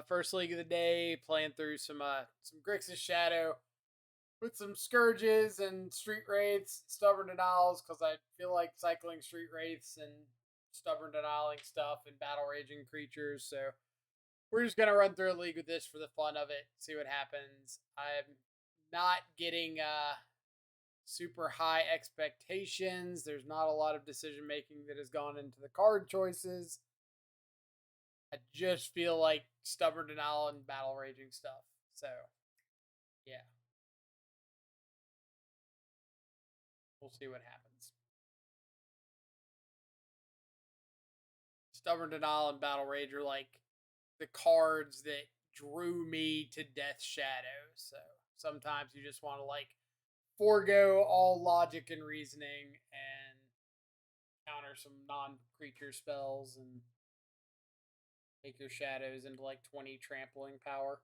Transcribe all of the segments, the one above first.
First league of the day, playing through some Grixis Shadow with some Scourges and Street Wraiths, Stubborn Denials, because I feel like cycling Street Wraiths and Stubborn Denialing stuff and Battle Raging creatures. So we're just gonna run through a league with this for the fun of it, see what happens. I'm not getting super high expectations. There's not a lot of decision making that has gone into the card choices. I just feel like Stubborn Denial and Battle Raging stuff. So, yeah. We'll see what happens. Stubborn Denial and Battle Rage are like the cards that drew me to Death Shadow. So sometimes you just want to like forego all logic and reasoning and counter some non-creature spells and make your shadows into like 20 trampling power.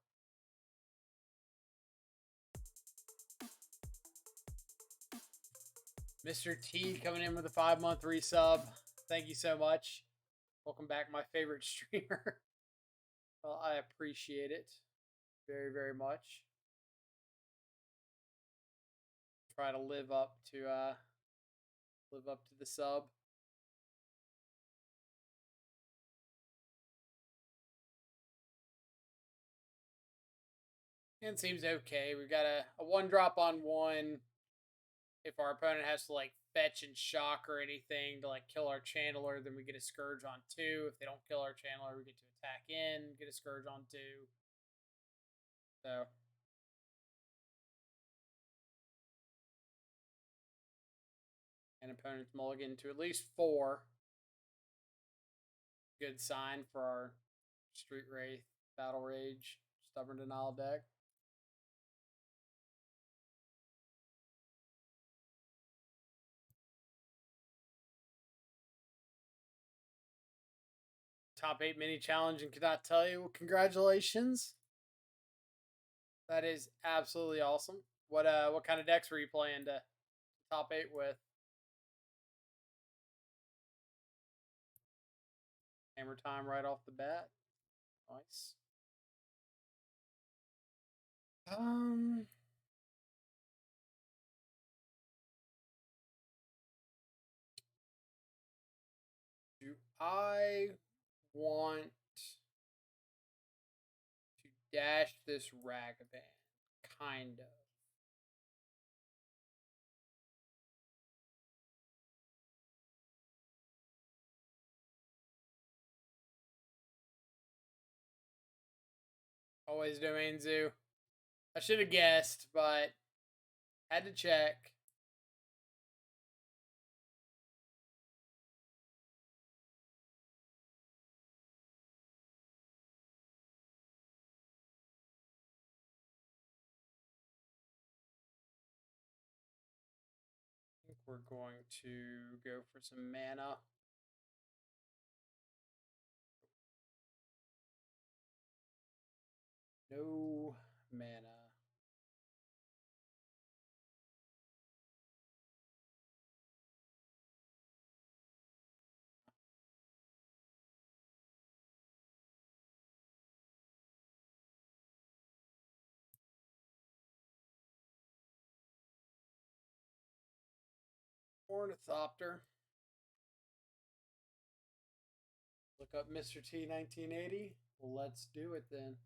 Mr. T coming in with a 5-month resub. Thank you so much. Welcome back, my favorite streamer. Well, I appreciate it very, very much. Try to live up to the sub. It seems okay. We've got a 1-drop on 1. If our opponent has to like fetch and shock or anything to like kill our channeler, then we get a Scourge on 2. If they don't kill our channeler, we get to attack in, get a Scourge on 2. So and opponent's mulligan to at least 4. Good sign for our Street Wraith, Battle Rage, Stubborn Denial deck. Top 8 mini challenge and cannot tell you. Well, congratulations. That is absolutely awesome. What kind of decks were you playing to top 8 with? Hammertime right off the bat. Nice. Do I want to dash this Ragavan? Kind of. Always Domain Zoo. I should have guessed, but had to check. I think we're going to go for some mana. No mana. Ornithopter. Look up Mr. T 1980. Well, let's do it then.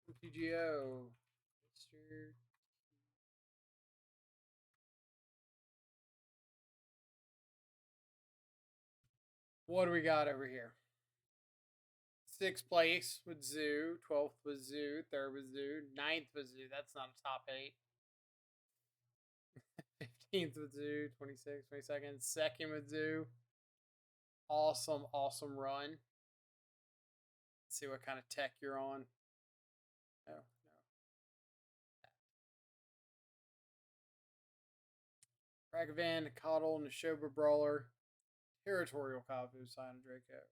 PGO. Mr. What do we got over here? 6th place with Zoo. 12th was Zoo. 3rd was Zoo. 9th was Zoo. That's not a top 8. 15th with Zoo. 26th, 22nd. 2nd with Zoo. Awesome, awesome run. Let's see what kind of tech you're on. No, no. Ragavan, Coddle, Neshoba Brawler, Territorial Kavu, Sign Draco.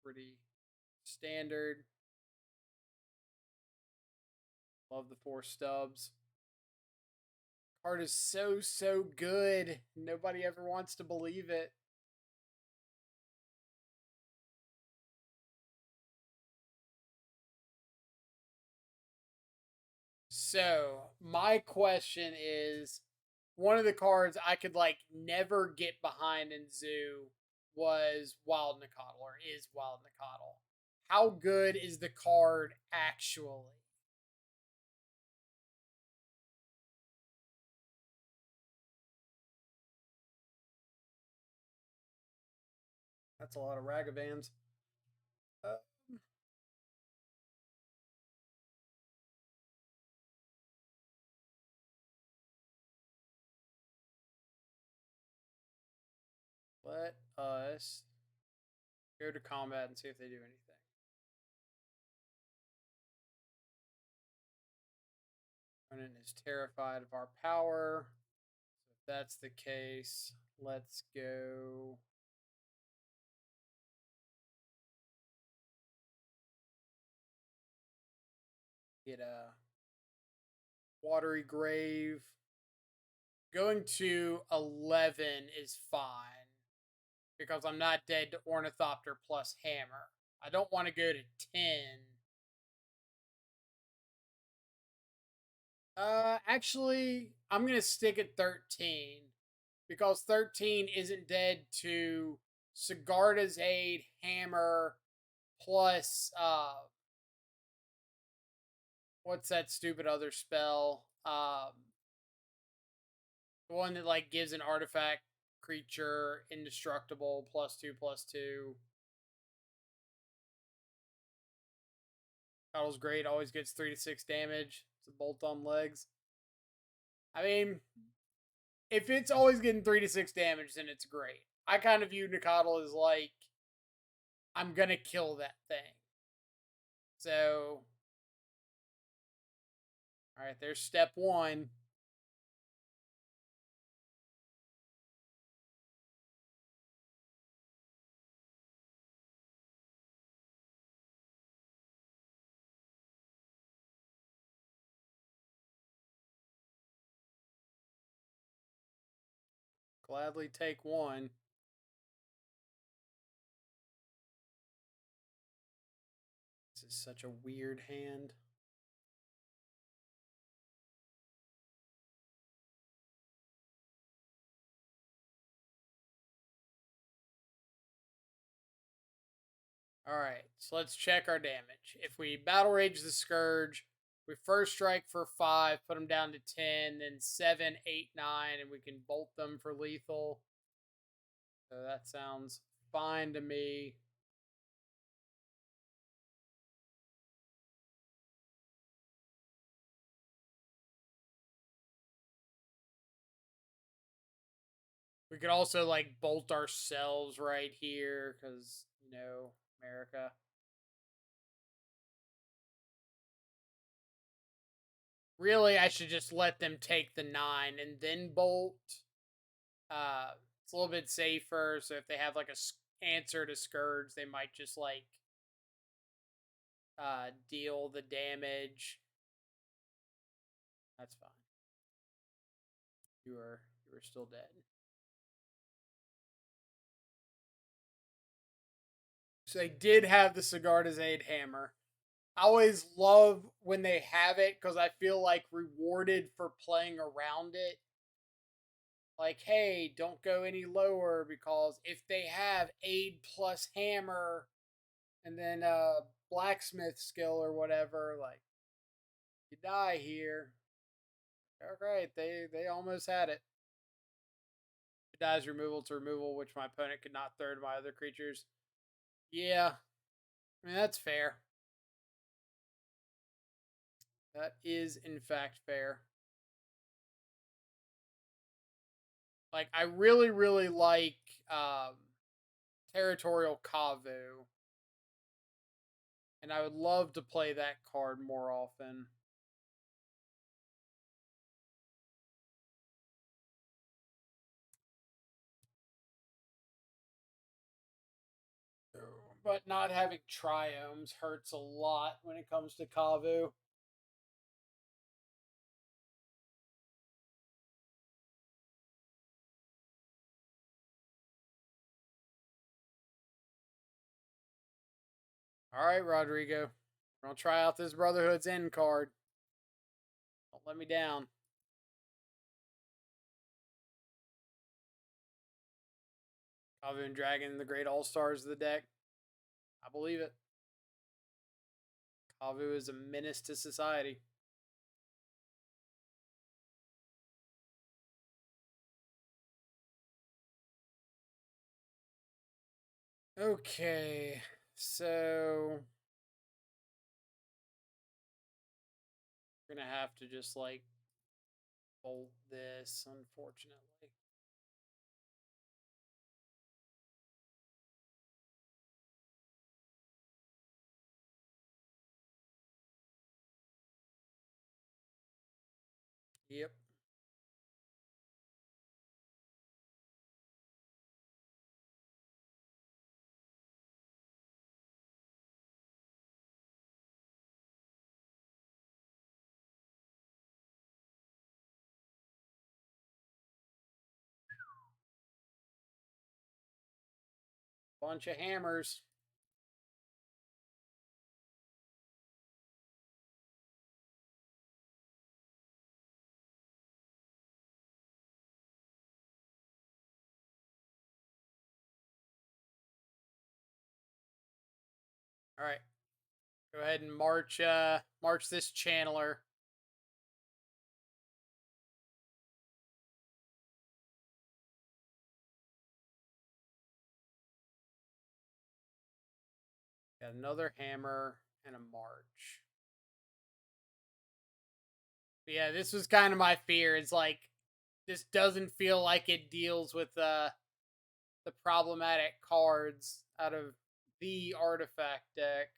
Pretty standard. Love the 4 stubs. Card is so, so good. Nobody ever wants to believe it. So my question is, one of the cards I could like never get behind in Zoo was Wild Nicottle, or is Wild Nicottle. How good is the card actually? That's a lot of Ragavans. Uh, let us go to combat and see if they do anything. Opponent is terrified of our power. So if that's the case, let's go. Get a Watery Grave. Going to 11 is fine because I'm not dead to Ornithopter plus Hammer. I don't want to go to 10. Actually, I'm going to stick at 13 because 13 isn't dead to Sigarda's Aid, Hammer, plus, what's that stupid other spell? The one that, like, gives an artifact creature indestructible, +2/+2. Battle's great, always gets 3 to 6 damage. It's a bolt on legs. I mean, if it's always getting 3 to 6 damage, then it's great. I kind of view Nicottle as like, I'm gonna kill that thing. So, alright, there's step one. Gladly take one. This is such a weird hand. Alright, so let's check our damage. If we Battle Rage the Scourge, we first strike for 5, put them down to 10, then 7, 8, 9, and we can bolt them for lethal. So that sounds fine to me. We could also like bolt ourselves right here because, America. Really, I should just let them take the 9 and then bolt. It's a little bit safer. So if they have like a answer to Scourge, they might just like deal the damage. That's fine. You are still dead. So they did have the Sigarda's Aid hammer. I always love when they have it because I feel like rewarded for playing around it. Like, hey, don't go any lower because if they have aid plus hammer and then blacksmith skill or whatever, like you die here. Alright, they almost had it. It dies removal to removal, which my opponent could not third my other creatures. Yeah. I mean that's fair. That is in fact fair. Like I really, really like Territorial Kavu. And I would love to play that card more often. But not having triomes hurts a lot when it comes to Kavu. All right, Rodrigo. We're going to try out this Brotherhood's End card. Don't let me down. Kavu and Dragon, the great all-stars of the deck. I believe it. Kavu is a menace to society. Okay, so we're gonna have to just like bolt this, unfortunately. Yep. Bunch of hammers. All right. Go ahead and march this channeler. Got another hammer and a march. But yeah, this was kind of my fear. It's like this doesn't feel like it deals with the problematic cards out of the artifact deck.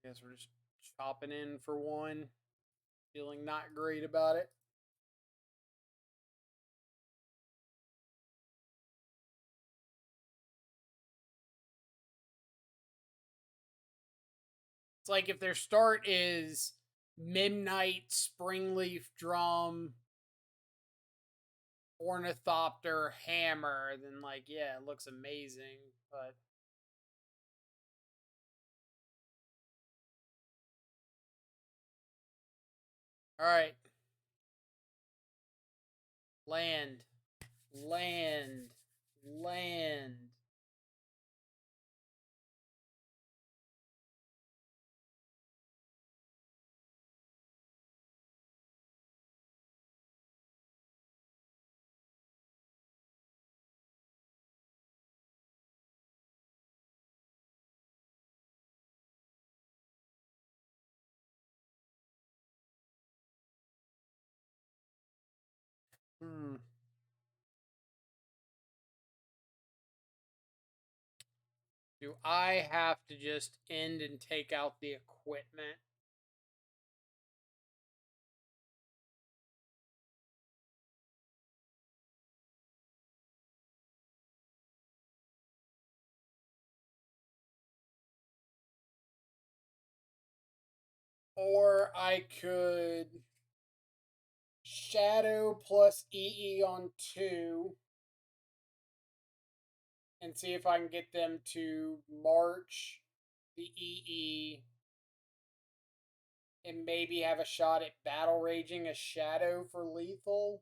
Guess we're just chopping in for one. Feeling not great about it. It's like if their start is Midnight, Springleaf Drum, Ornithopter, Hammer, then like, yeah, it looks amazing, but alright. Land. Land. Land. Do I have to just end and take out the equipment? Or I could Shadow plus EE on 2 and see if I can get them to march the EE and maybe have a shot at battle raging a Shadow for lethal.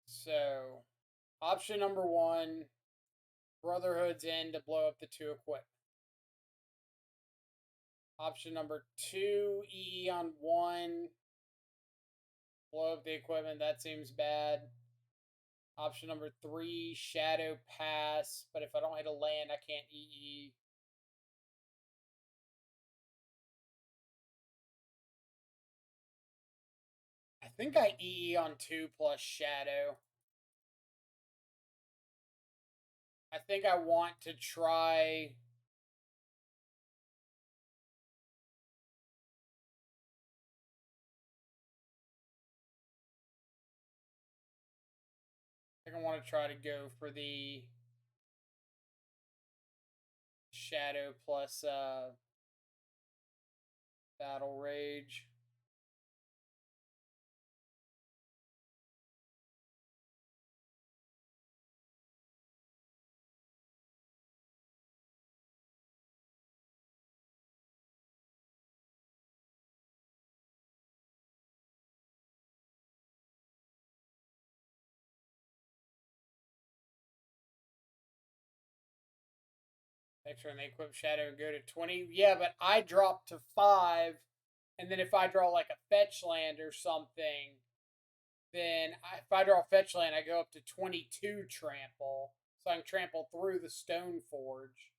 So, option number 1, Brotherhood's in to blow up the 2 equipment. Option number 2, EE on 1, blow up the equipment. That seems bad. Option number 3, Shadow pass, but if I don't hit a land, I can't EE. I think I EE on 2 plus Shadow. I think I want to try. I think I want to try to go for the Shadow plus Battle Rage. Next turn they equip Shadow and go to 20. Yeah, but I drop to 5, and then if I draw like a fetch land or something, then if I draw a fetch land, I go up to 22 trample. So I can trample through the Stone Forge.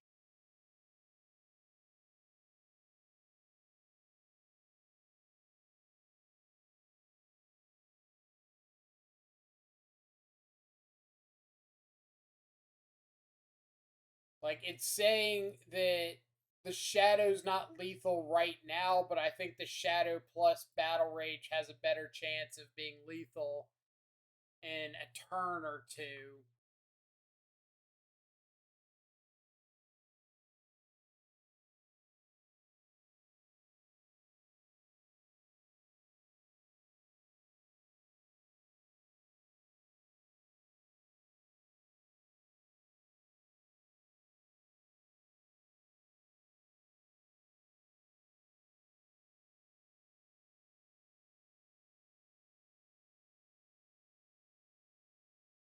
Like, it's saying that the Shadow's not lethal right now, but I think the Shadow plus Battle Rage has a better chance of being lethal in a turn or two.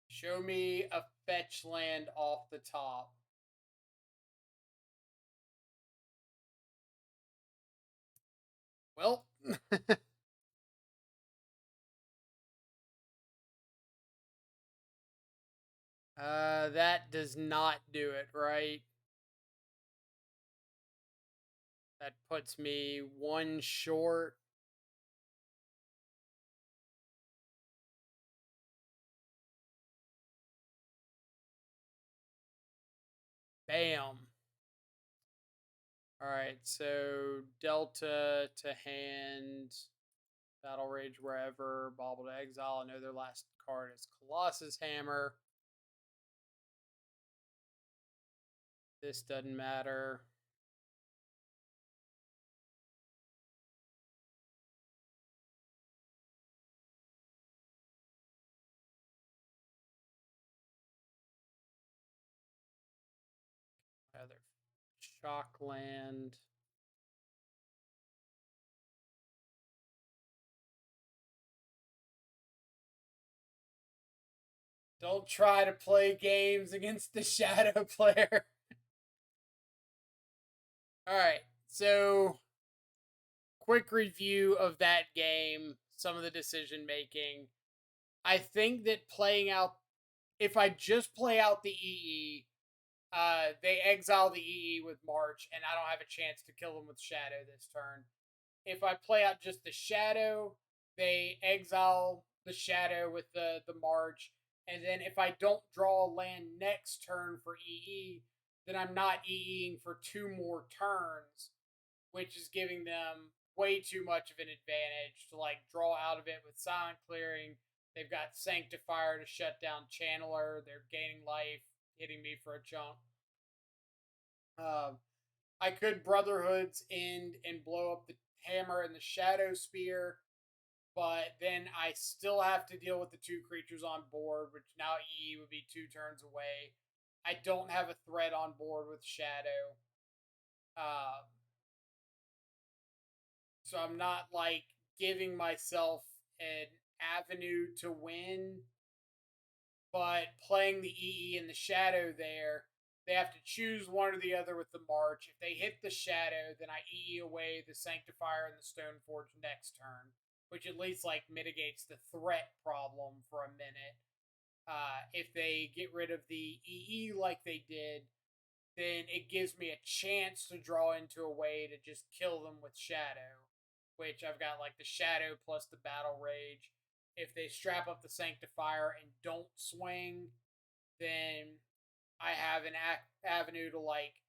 Show me a fetch land off the top. Well, that does not do it, right? That puts me one short. Bam. Alright, so Delta to hand, Battle Rage wherever, Bauble to exile. I know their last card is Colossus Hammer. This doesn't matter. Other Shockland. Don't try to play games against the Shadow player. Alright, so quick review of that game, some of the decision making. I think that playing out, if I just play out the EE, they exile the EE with March, and I don't have a chance to kill them with Shadow this turn. If I play out just the Shadow, they exile the Shadow with the March, and then if I don't draw a land next turn for EE, then I'm not EEing for 2 more turns, which is giving them way too much of an advantage to like draw out of it with Silent Clearing. They've got Sanctifier to shut down Channeler. They're gaining life, hitting me for a chunk. I could Brotherhood's end and blow up the hammer and the Shadow Spear, but then I still have to deal with the 2 creatures on board, which now EE would be 2 turns away. I don't have a threat on board with Shadow. So I'm not like giving myself an avenue to win, but playing the EE and the Shadow there, they have to choose one or the other with the March. If they hit the Shadow, then I EE away the Sanctifier and the Stoneforge next turn, which at least like mitigates the threat problem for a minute. If they get rid of the EE like they did, then it gives me a chance to draw into a way to just kill them with Shadow, which I've got like the Shadow plus the Battle Rage. If they strap up the Sanctifier and don't swing, then I have an avenue to like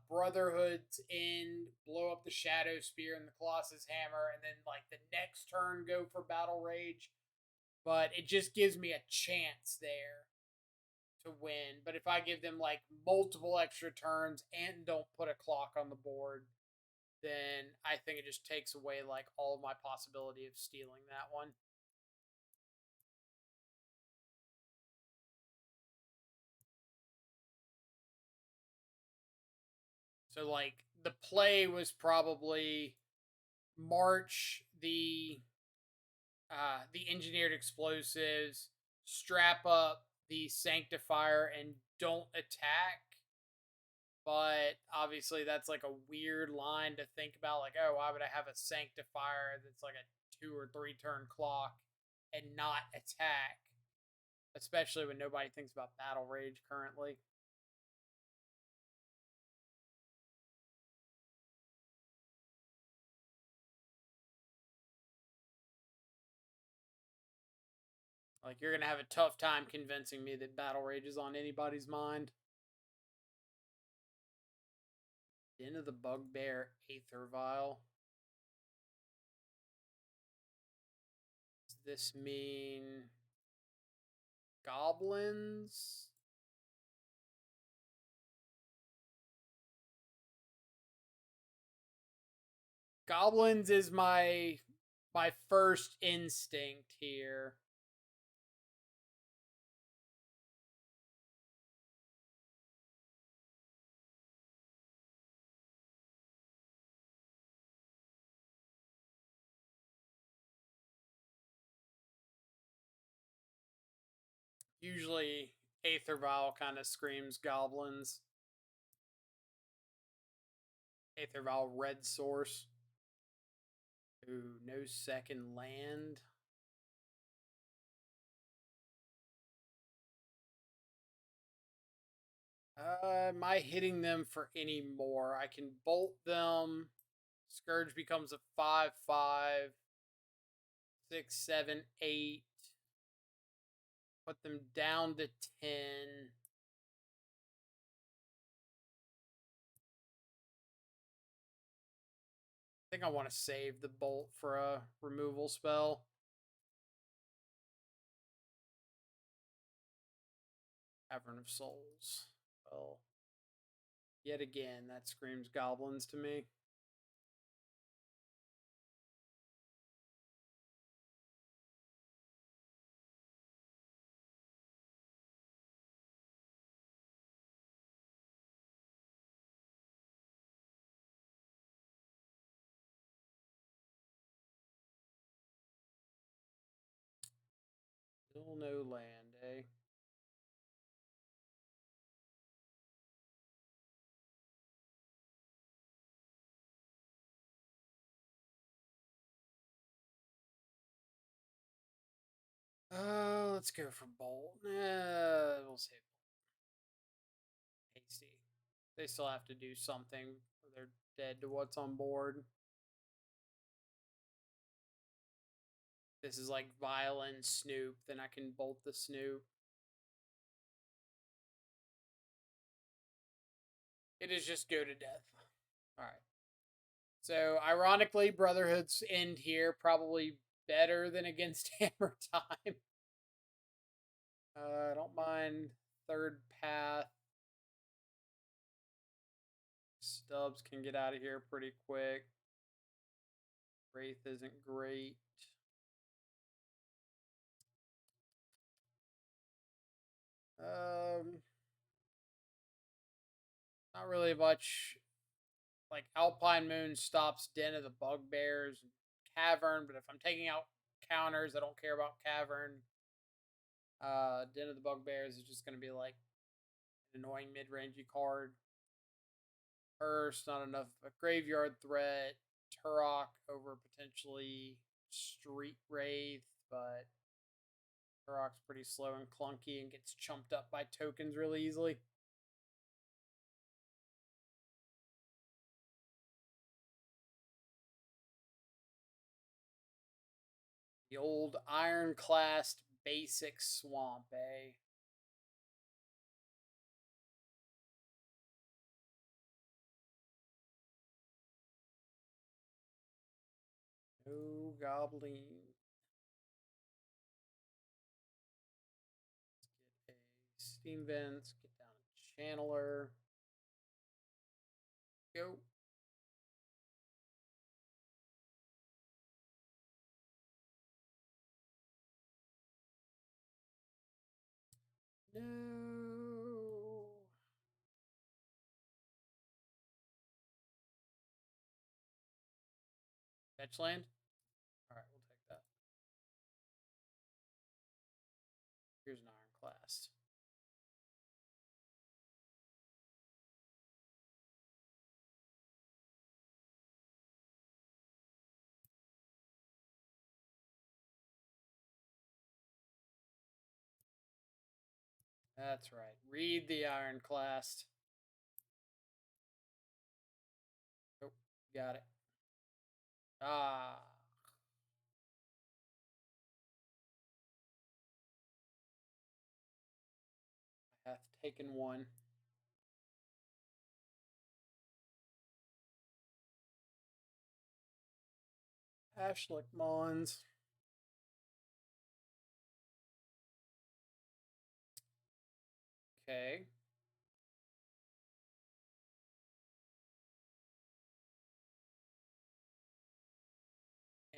Brotherhood's End, blow up the Shadow Spear and the Colossus Hammer, and then like the next turn go for Battle Rage. But it just gives me a chance there to win. But if I give them like multiple extra turns and don't put a clock on the board, then I think it just takes away like all of my possibility of stealing that one. So like the play was probably march the engineered explosives, strap up the sanctifier, and don't attack. But obviously, that's like a weird line to think about. Like, oh, why would I have a sanctifier that's like a 2 or 3 turn clock and not attack? Especially when nobody thinks about battle rage currently. Like, you're gonna have a tough time convincing me that battle rage is on anybody's mind. Den of the Bugbear Aether Vial. Does this mean goblins? Goblins is my first instinct here. Usually, Aether Vial kind of screams goblins. Aether Vial red source. Ooh, no second land. Am I hitting them for any more? I can bolt them. Scourge becomes a 5/5. 6, 7, 8. Put them down to 10. I think I want to save the bolt for a removal spell. Cavern of Souls. Well, yet again, that screams goblins to me. Still no land, eh? Let's go for bolt. We'll save hasty. They still have to do something, or they're dead to what's on board. This is like Violin Snoop, then I can bolt the Snoop. It is just go to death. Alright. So, ironically, Brotherhood's end here probably better than against Hammer Time. I don't mind third path. Stubbs can get out of here pretty quick. Wraith isn't great. Not really much. Like Alpine Moon stops Den of the Bugbears, Cavern, but if I'm taking out counters, I don't care about Cavern. Den of the Bugbears is just going to be like an annoying mid-rangey card. First, not enough of a graveyard threat. Turok over potentially Street Wraith, but Turok's pretty slow and clunky and gets chumped up by tokens really easily. The old Ironclast basic swamp, eh? No goblin. Let's get a Steam Vents, get down a Channeler. Go. No. Fetch land? Alright, we'll take that. Here's an Ironclast. That's right. Read the Ironclast. Nope. Got it. Ah. I hath taken one. Ashlick Mons. Okay.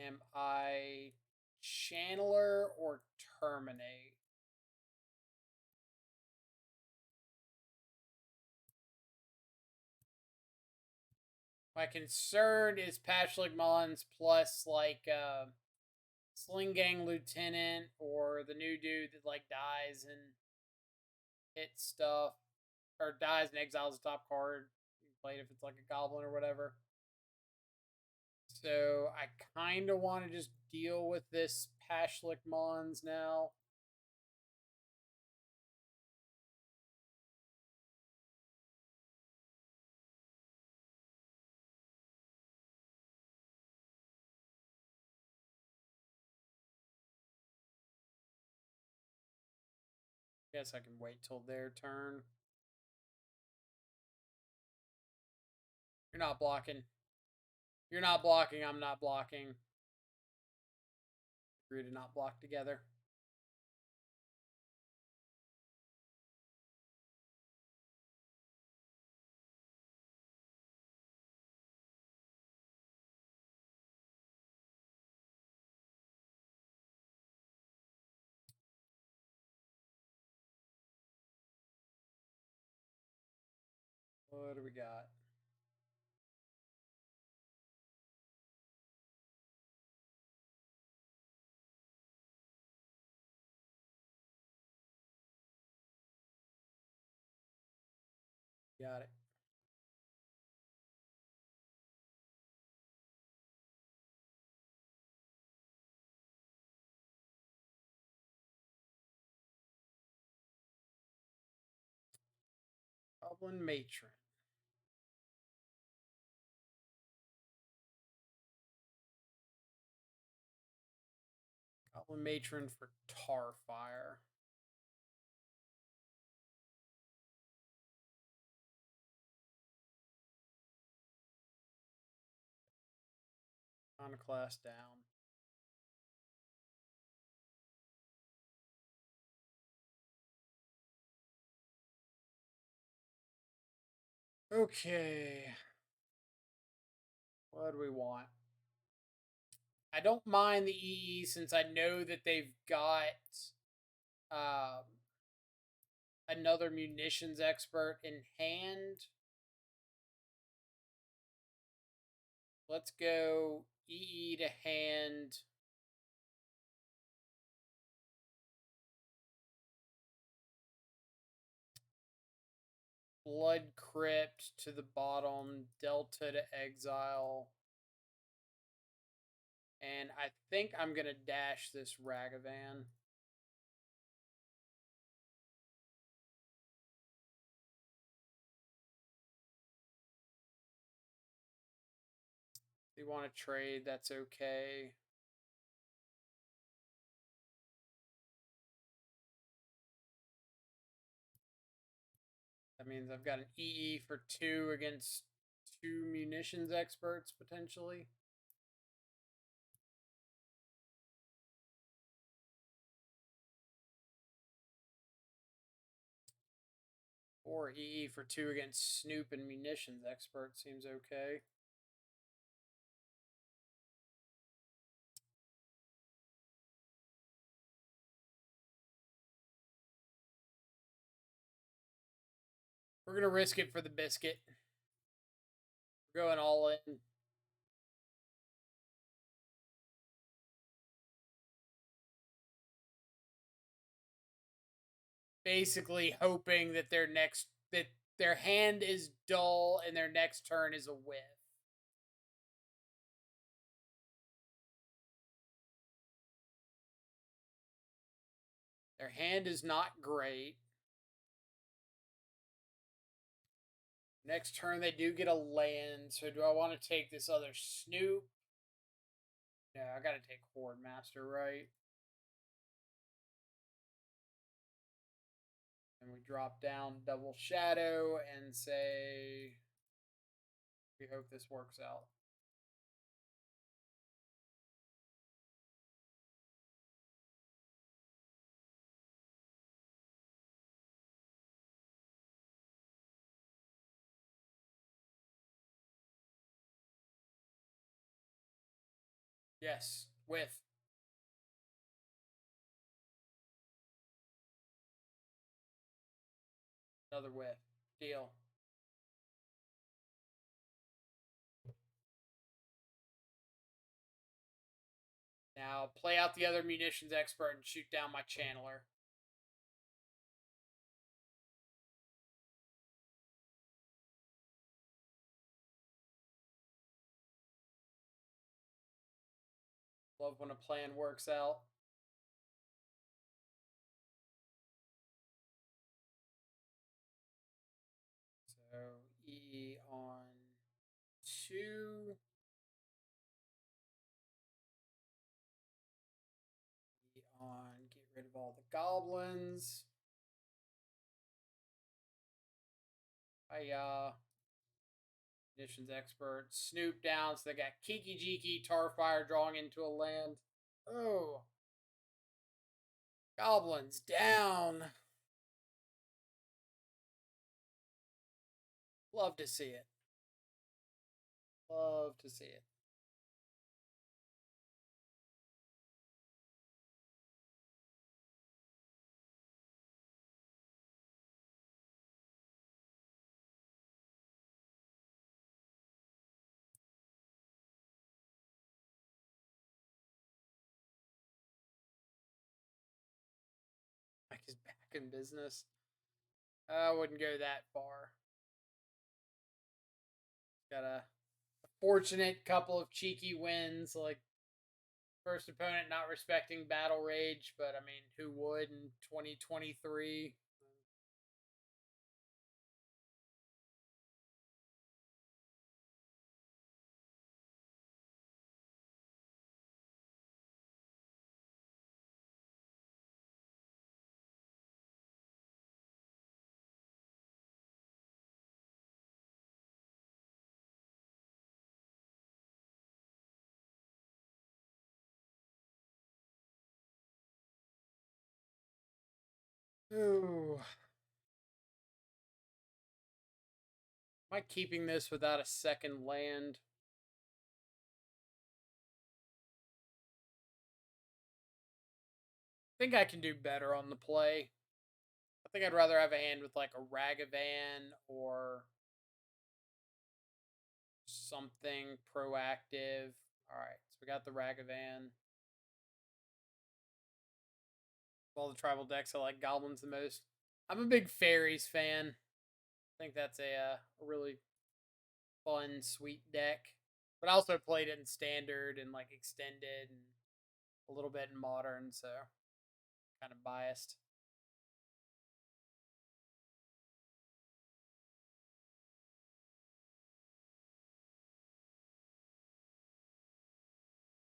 Am I Channeler or Terminate? My concern is Patchlick Mullins plus like Sling Gang Lieutenant or the new dude that like dies and hits stuff or dies and exiles the top card. You can play it if it's like a goblin or whatever. So I kind of want to just deal with this Pashlik Mons now. Guess I can wait till their turn. You're not blocking. You're not blocking. I'm not blocking. Agree to not block together. What do we got? Got it. Goblin Matron. Goblin Matron for Tarfire. Iconoclast down. Okay. What do we want? I don't mind the EE since I know that they've got another munitions expert in hand. Let's go EE to hand. Blood Crypt to the bottom. Delta to exile. And I think I'm going to dash this Ragavan. If you want to trade, that's okay. That means I've got an EE for 2 against 2 munitions experts, potentially. Or EE for 2 against Snoop and munitions expert seems okay. We're going to risk it for the biscuit. We're going all in. Basically hoping that their hand is dull and their next turn is a whiff. Their hand is not great. Next turn they do get a land, so do I want to take this other Snoop? Yeah, I gotta take Horde Master, right? And we drop down double Shadow and say, we hope this works out. Yes, with. Another whiff. Deal. Now play out the other munitions expert and shoot down my channeler. Love when a plan works out. So E on 2. E on get rid of all the goblins. Munitions expert. Snoop down, so they got Kiki Jiki, Tarfire drawing into a land. Oh. Goblins down. Love to see it. Love to see it. Like he's back in business. I wouldn't go that far. Got a fortunate couple of cheeky wins, like first opponent not respecting battle rage, but I mean, who would in 2023? Ooh. Am I keeping this without a second land? I think I can do better on the play. I think I'd rather have a hand with like a Ragavan or something proactive. Alright, so we got the Ragavan. All the tribal decks, I like Goblins the most. I'm a big Fairies fan. I think that's a really fun, sweet deck. But I also played it in Standard and like Extended and a little bit in Modern, so kind of biased.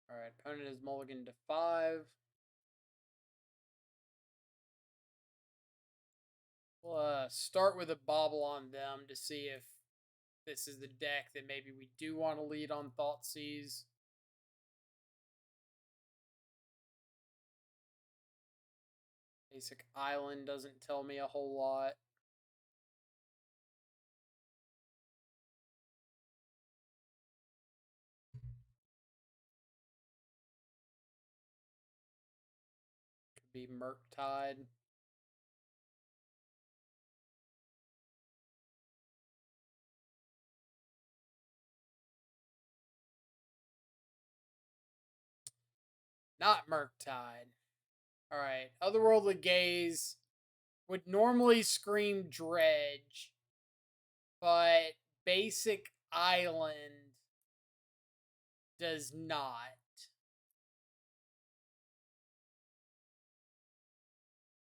Alright, opponent is mulligan to 5. We'll start with a bobble on them to see if this is the deck that maybe we do want to lead on Thoughtseize. Basic Island doesn't tell me a whole lot. Could be Murktide. Not Murktide. Alright. Otherworldly Gaze would normally scream Dredge, but Basic Island does not.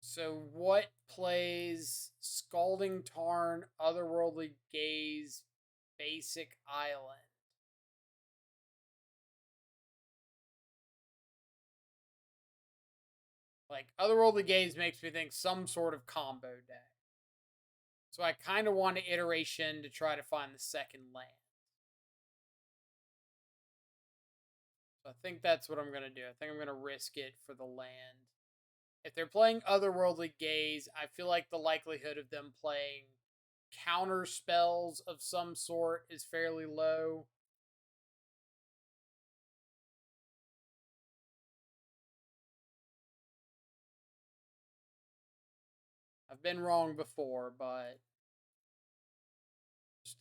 So what plays Scalding Tarn, Otherworldly Gaze, Basic Island? Like, Otherworldly Gaze makes me think some sort of combo deck. So I kind of want an iteration to try to find the second land. So I think that's what I'm going to do. I think I'm going to risk it for the land. If they're playing Otherworldly Gaze, I feel like the likelihood of them playing counter spells of some sort is fairly low. I've been wrong before, but just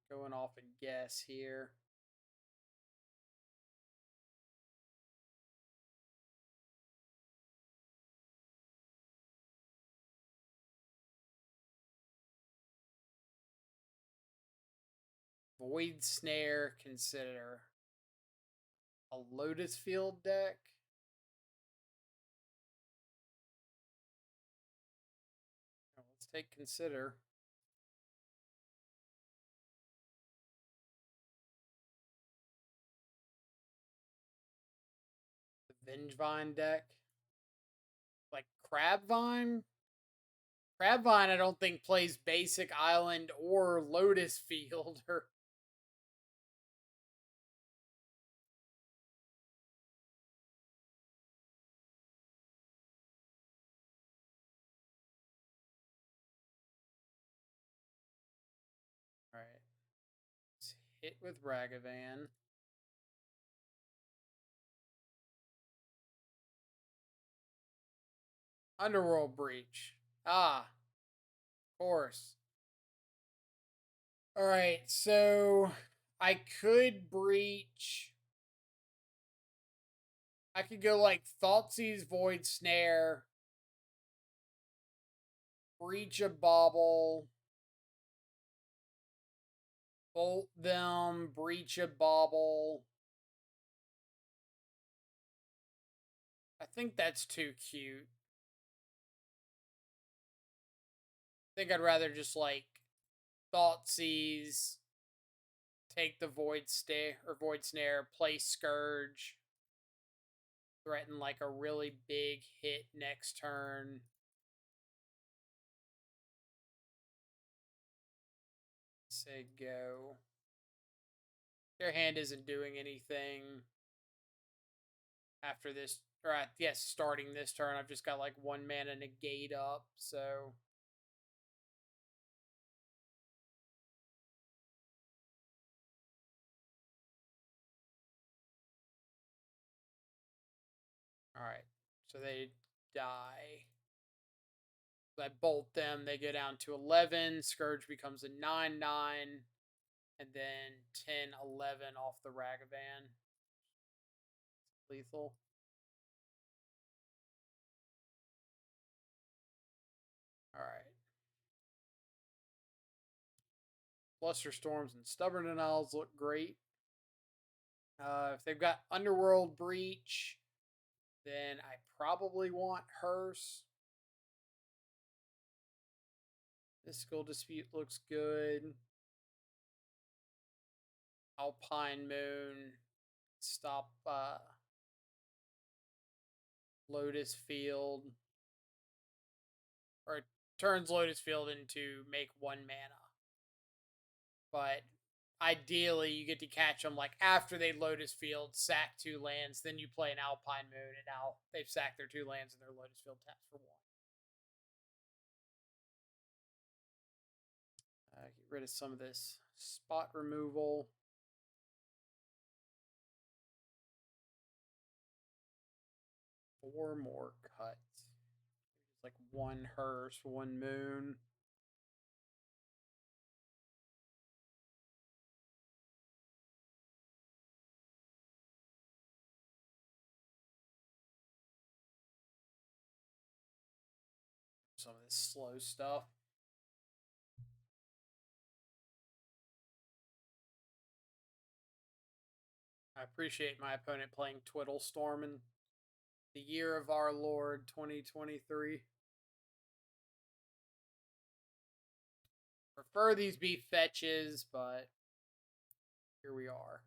going off a guess here. Void Snare, consider a Lotus Field deck. Let's take consider. The Vengevine deck. Like Crabvine? Crabvine, I don't think plays Basic Island or Lotus Field. Or all right, let's hit with Ragavan. Underworld Breach. Ah, of course. All right, so I could breach. I could go like Thoughtseize Void Snare, breach a Bauble, bolt them, breach a Bauble. I think that's too cute. I think I'd rather just like Thoughtseize, take the Void Snare, play Scourge, threaten like a really big hit next turn. Say go. Their hand isn't doing anything after this, or yes, starting this turn. I've just got like 1 mana negate up, so alright. So they die. I bolt them, they go down to 11. Scourge becomes a 9/9. And then 10/11 off the Ragavan. Lethal. Alright. Flusterstorms and Stubborn Denials look great. If they've got Underworld Breach, then I probably want Hearse. Mystical Dispute looks good. Alpine Moon. Stop Lotus Field. Or it turns Lotus Field into make 1 mana. But ideally, you get to catch them like after they Lotus Field, sack 2 lands, then you play an Alpine Moon, and now they've sacked their 2 lands and their Lotus Field taps for 1. Get rid of some of this spot removal. Four more cuts. It's like 1 Hearse, 1 Moon. some of this slow stuff. I appreciate my opponent playing Twiddle Storm in the year of our Lord 2023. Prefer these be fetches, but here we are.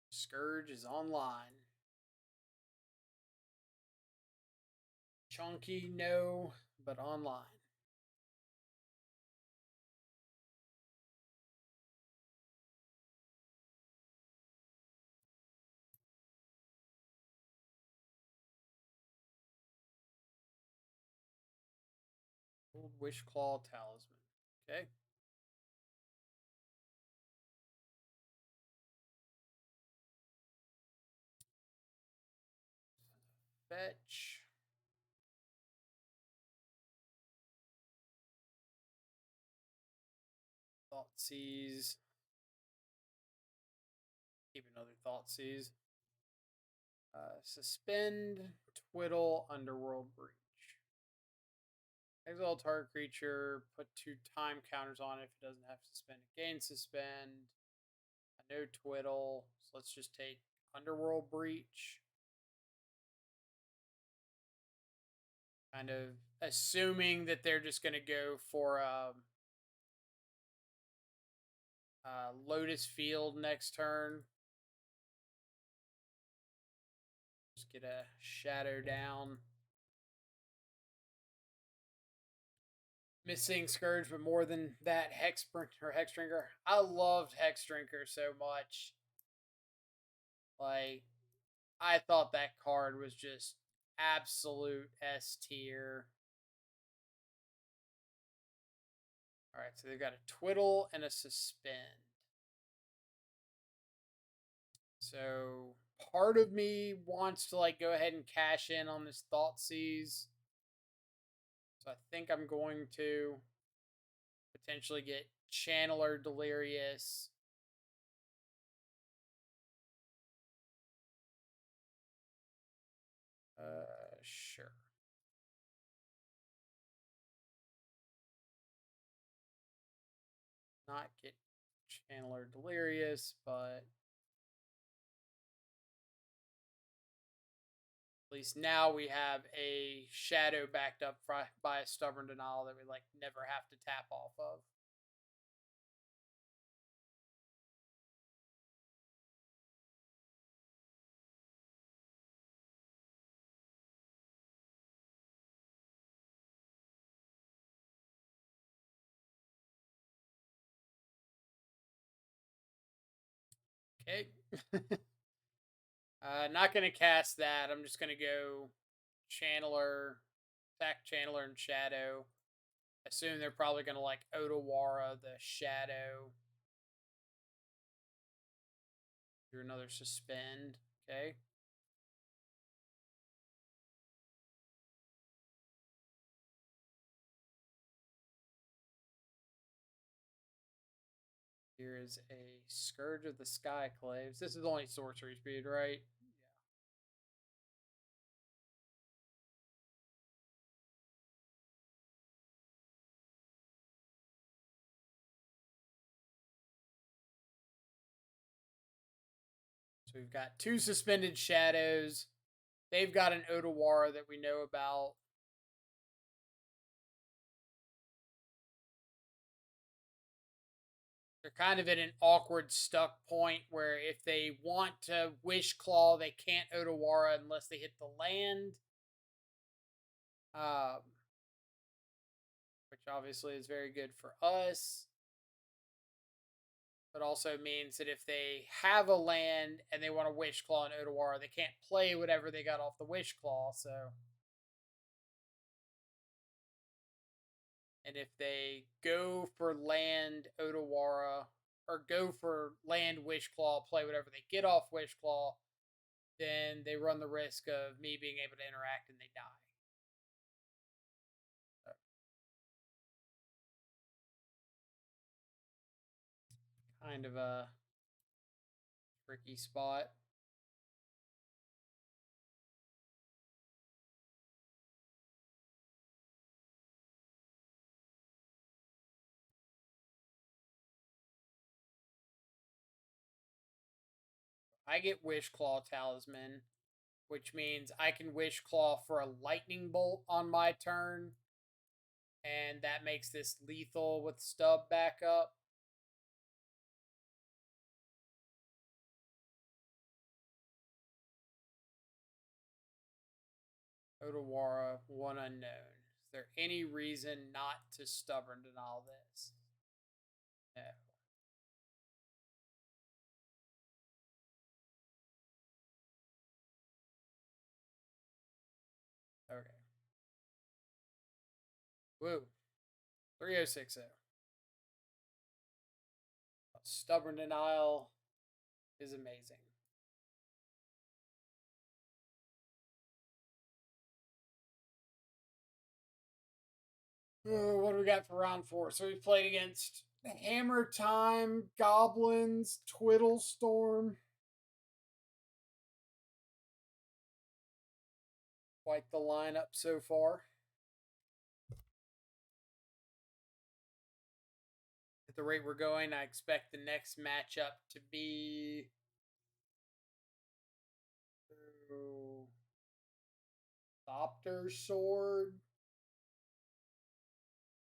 Scourge is online. Chunky, no, but online. Old Wishclaw Talisman. Okay. Fetch. Thoughtseize. Keep another Thoughtseize. Suspend. Twiddle. Underworld Breach. Exile target creature. Put 2 time counters on it if it doesn't have suspend. Gain suspend. No Twiddle. So let's just take Underworld Breach. Kind of assuming that they're just going to go for Lotus Field next turn. Just get a Shadow down. Missing Scourge, but more than that, Hex Drinker. I loved Hex Drinker so much. Like, I thought that card was just absolute S tier. Alright, so they've got a Twiddle and a Suspend. So part of me wants to like go ahead and cash in on this Thoughtseize. So I think I'm going to potentially get Channeler Delirious. Sure. Not get Channeler Delirious, but at least now we have a Shadow backed up by a Stubborn Denial that we like never have to tap off of. Okay. Not going to cast that. I'm just going to go Channeler, attack Channeler and Shadow. Assume they're probably going to like Otawara the Shadow. Do another Suspend. Okay. Here is a Scourge of the Skyclaves. This is only sorcery speed, right? Yeah. So we've got 2 suspended shadows. They've got an Otawara that we know about. They're kind of at an awkward stuck point where if they want to Wish Claw, they can't Otawara unless they hit the land. Which obviously is very good for us. But also means that if they have a land and they want to Wish Claw and Otawara, they can't play whatever they got off the Wish Claw, so. And if they go for land Otawara, or go for land Wishclaw, play whatever they get off Wishclaw, then they run the risk of me being able to interact and they die. Kind of a tricky spot. I get Wishclaw Talisman, which means I can Wishclaw for a lightning bolt on my turn, and that makes this lethal with stub back up. Otawara, one unknown. Is there any reason not to stubborn denial this? No. Okay. Woo. 3060. Stubborn denial is amazing. What do we got for round 4? So we played against Hammertime, Goblins, Twiddle Storm. Quite the lineup so far. At the rate we're going, I expect the next matchup to be Thopter Sword,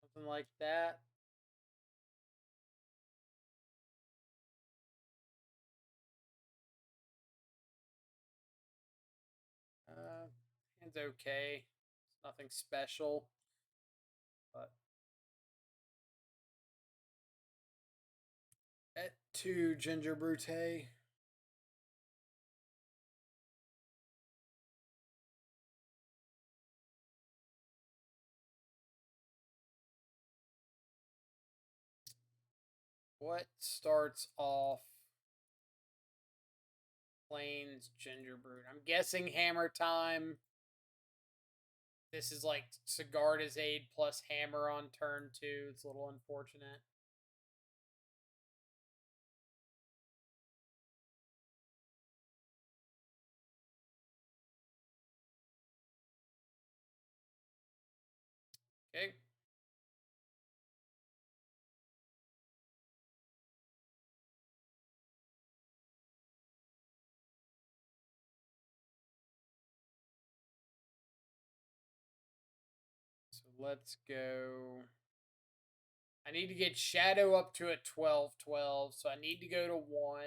something like that. Hand's okay. It's nothing special, but at 2 Ginger Brute. What starts off Plains Ginger Brood? I'm guessing Hammer Time. This is like Sigarda's Aid plus Hammer on turn 2. It's a little unfortunate. Okay. So let's go. I need to get Shadow up to a 12-12, so I need to go to 1.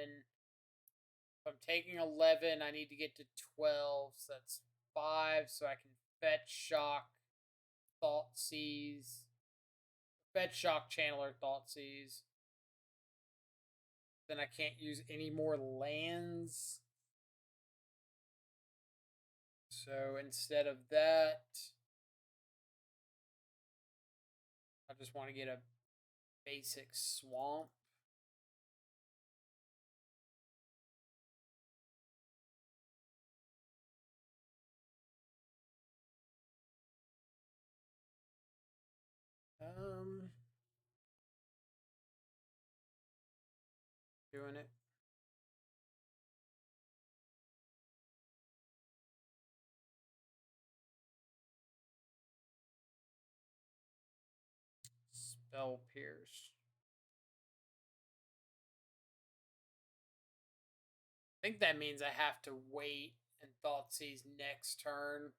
If I'm taking 11, I need to get to 12, so that's 5, so I can fetch Shock, Thought Seize. Fetch Shock, Channeler, Thought Seize. Then I can't use any more lands. So instead of that, I just want to get a basic swamp. Doing it. Spell Pierce. I think that means I have to wait and Thoughtseize next turn.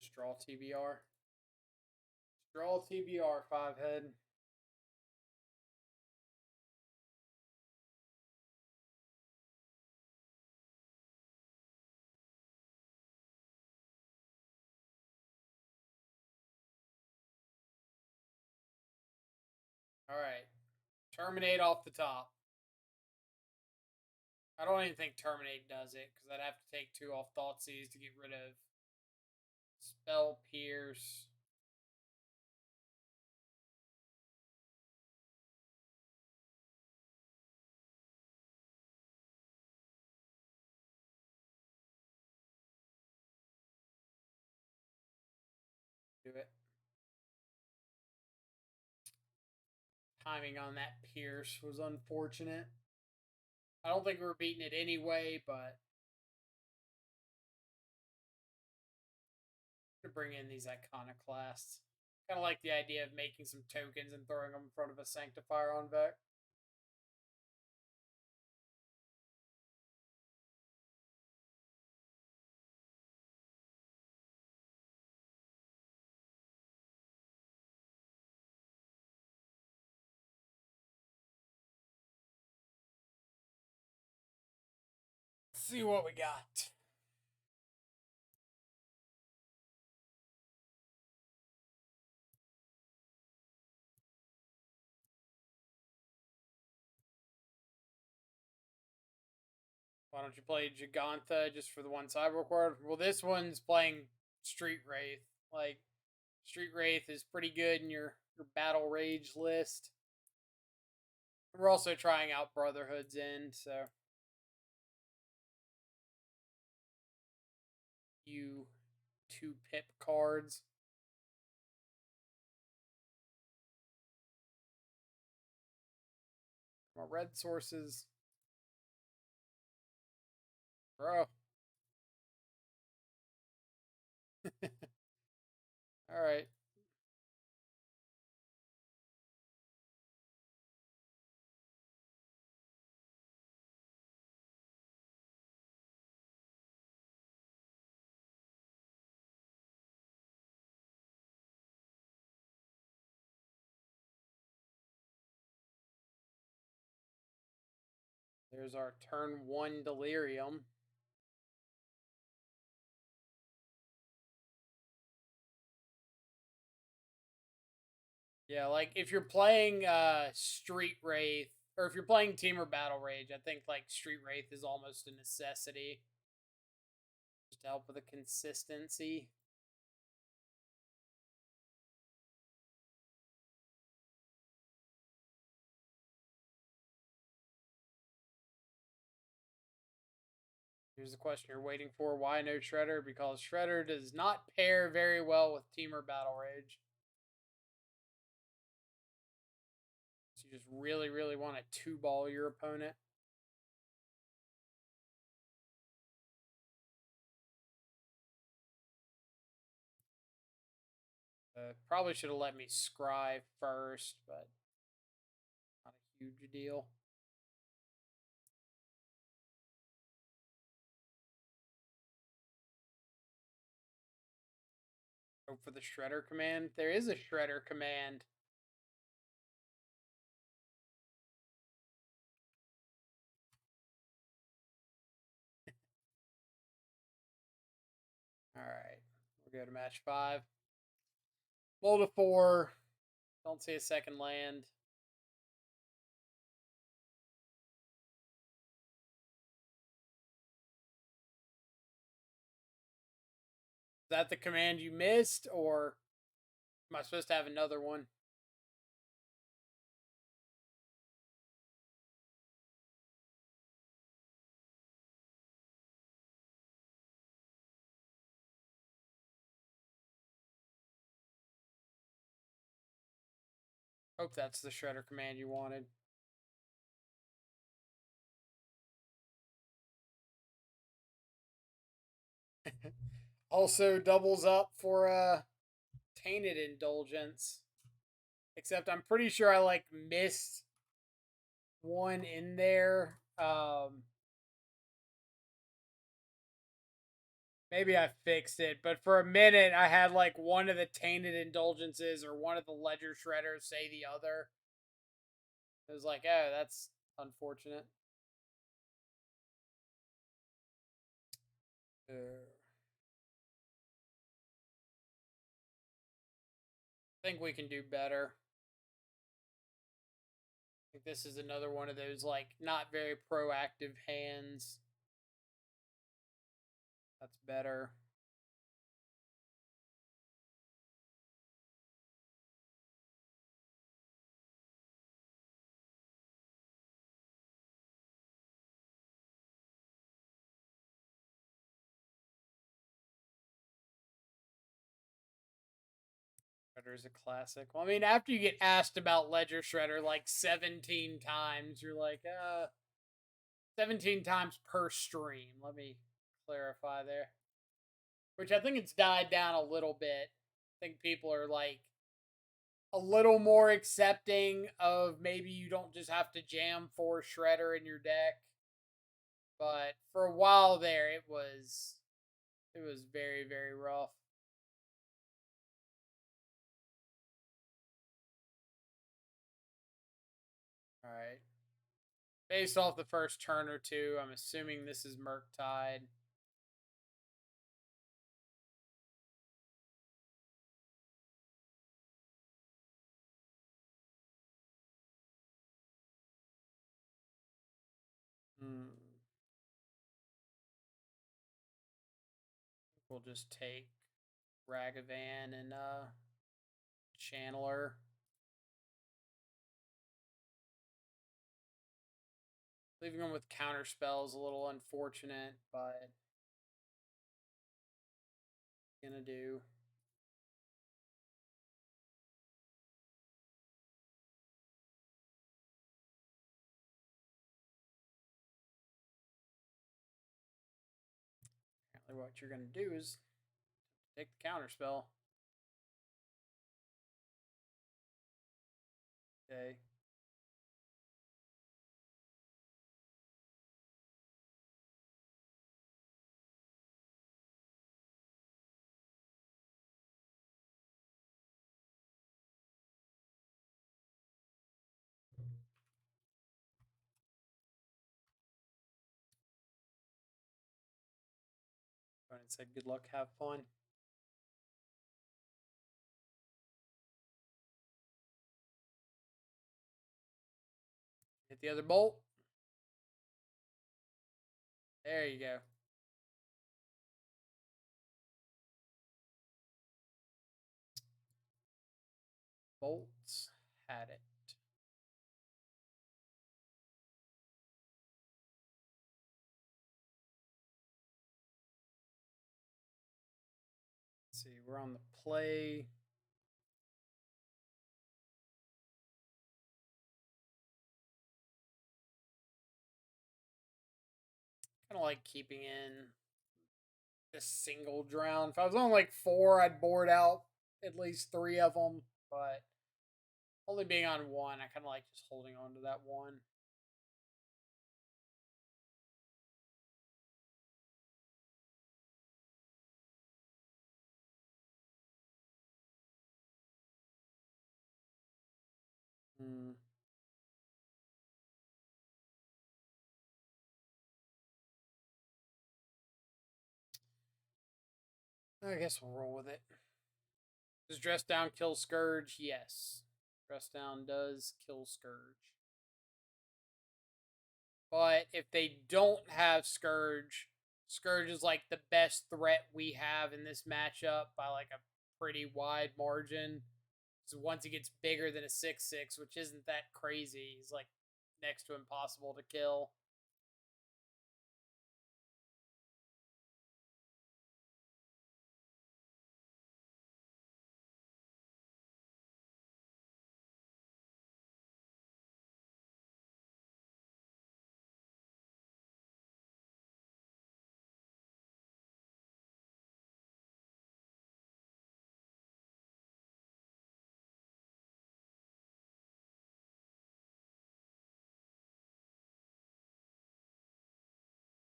Just draw TBR. Draw TBR, 5-head. All right. Terminate off the top. I don't even think Terminate does it, because I'd have to take 2 off Thoughtseize to get rid of Spell Pierce. Do it. Timing on that Pierce was unfortunate. I don't think we were beating it anyway, but to bring in these Iconoclasts. Kind of like the idea of making some tokens and throwing them in front of a Sanctifier on Vec. Let's see what we got. Why don't you play Gigantha just for the one Cyber card? Well, this one's playing Street Wraith. Like, Street Wraith is pretty good in your Battle Rage list. We're also trying out Brotherhood's End, so. You 2 pip cards. More red sources. Bro. Alright. There's our turn 1 Delirium. Yeah, like if you're playing Street Wraith, or if you're playing Team or Battle Rage, I think like Street Wraith is almost a necessity. Just to help with the consistency. Here's the question you're waiting for. Why no Shredder? Because Shredder does not pair very well with Team or Battle Rage. So you just really, really want to 2-ball your opponent. Probably should have let me scry first, but not a huge deal. Hope for the Shredder command. There is a Shredder command. Alright. We'll go to match 5. Roll to 4. Don't see a second land. Is that the command you missed, or am I supposed to have another one? Hope that's the Shredder command you wanted. Also doubles up for Tainted Indulgence. Except I'm pretty sure I like missed one in there. Maybe I fixed it, but for a minute I had like one of the Tainted Indulgences or one of the Ledger Shredders say the other. It was like, oh, that's unfortunate. I think we can do better. I think this is another one of those, like, not very proactive hands. That's better. Shredder's a classic. Well, I mean, after you get asked about Ledger Shredder like 17 times, you're like, 17 times per stream. Let me clarify there. Which I think it's died down a little bit. I think people are like a little more accepting of maybe you don't just have to jam 4 Shredder in your deck. But for a while there, it was very, very rough. All right. Based off the first turn or two, I'm assuming this is Murktide. We'll just take Ragavan and Channeler. Leaving them with counterspell is a little unfortunate, but gonna do. Apparently what you're gonna do is take the counterspell. Okay. And said good luck, have fun. Hit the other bolt. There you go. Bolts had it. Let's see, we're on the play. Kind of like keeping in the single drown. If I was on like 4, I'd board out at least 3 of them, but only being on 1, I kind of like just holding on to that 1. I guess we'll roll with it. Does Dress Down kill Scourge? Yes. Dress Down does kill Scourge. But if they don't have Scourge, Scourge is like the best threat we have in this matchup by like a pretty wide margin. So once he gets bigger than a 6/6, which isn't that crazy, he's like next to impossible to kill.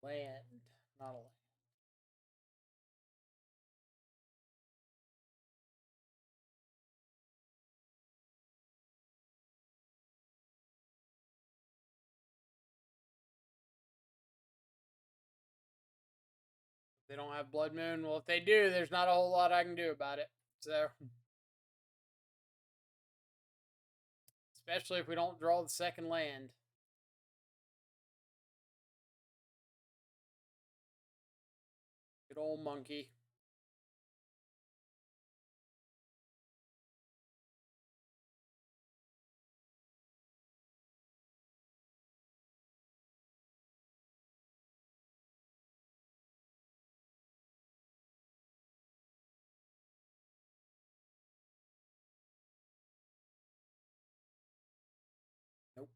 Land, not a land. They don't have Blood Moon. Well, if they do, there's not a whole lot I can do about it. So Especially if we don't draw the second land. Good old monkey. Nope.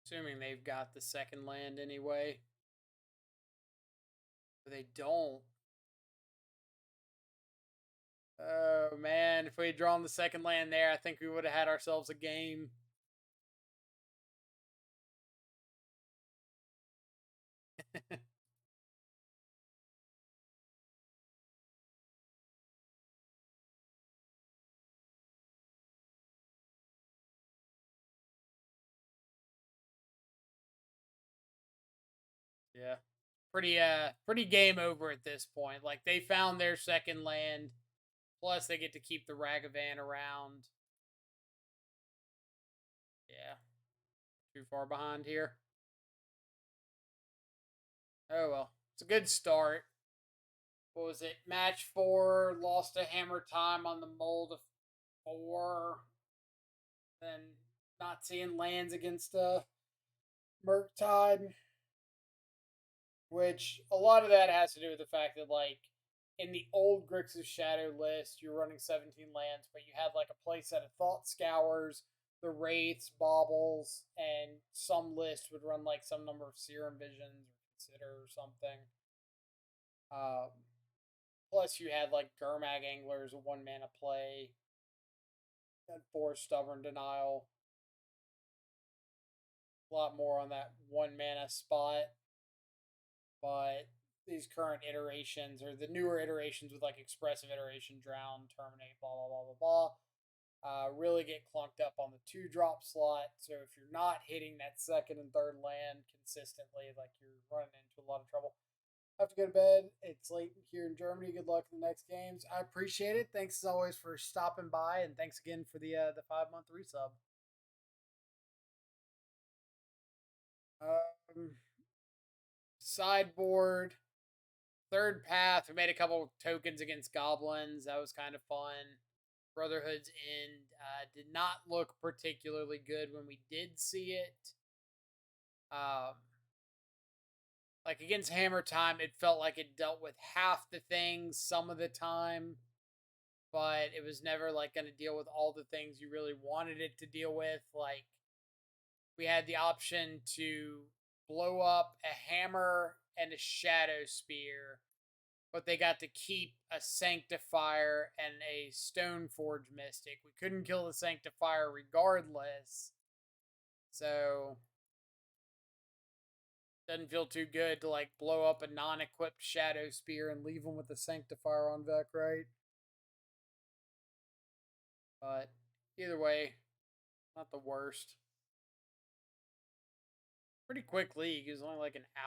Assuming they've got the second land anyway. But they don't. Oh man, if we had drawn the second land there, I think we would have had ourselves a game. Yeah. Pretty game over at this point. Like they found their second land, plus they get to keep the Ragavan around. Yeah. Too far behind here. Oh well. It's a good start. What was it? Match 4, lost to Hammertime on the mold of 4. Then not seeing lands against Murktide. Which a lot of that has to do with the fact that like in the old Grixis Shadow list, you're running 17 lands, but you had like a playset of Thought Scours, the Wraiths, Baubles, and some list would run like some number of Serum Visions or Consider or something. Um, Plus, you had like Gurmag Anglers, a 1 mana play, and 4 Stubborn Denial. A lot more on that 1 mana spot. But these current iterations or the newer iterations with like expressive iteration, drown, terminate, blah blah blah blah blah, really get clunked up on the 2-drop slot. So if you're not hitting that second and third land consistently, like you're running into a lot of trouble. I have to go to bed. It's late here in Germany. Good luck in the next games. I appreciate it. Thanks as always for stopping by, and thanks again for the 5-month resub. Um, Sideboard. Third path, we made a couple tokens against goblins. That was kind of fun. Brotherhood's End did not look particularly good when we did see it. Like against Hammertime, it felt like it dealt with half the things some of the time, but it was never like going to deal with all the things you really wanted it to deal with. Like we had the option to blow up a hammer and a shadow spear, but they got to keep a Sanctifier and a Stoneforge Mystic. We couldn't kill the Sanctifier regardless, so doesn't feel too good to like blow up a non-equipped Shadow Spear and leave them with the Sanctifier on deck, right? But either way, not the worst. Pretty quick league. It was only like an hour.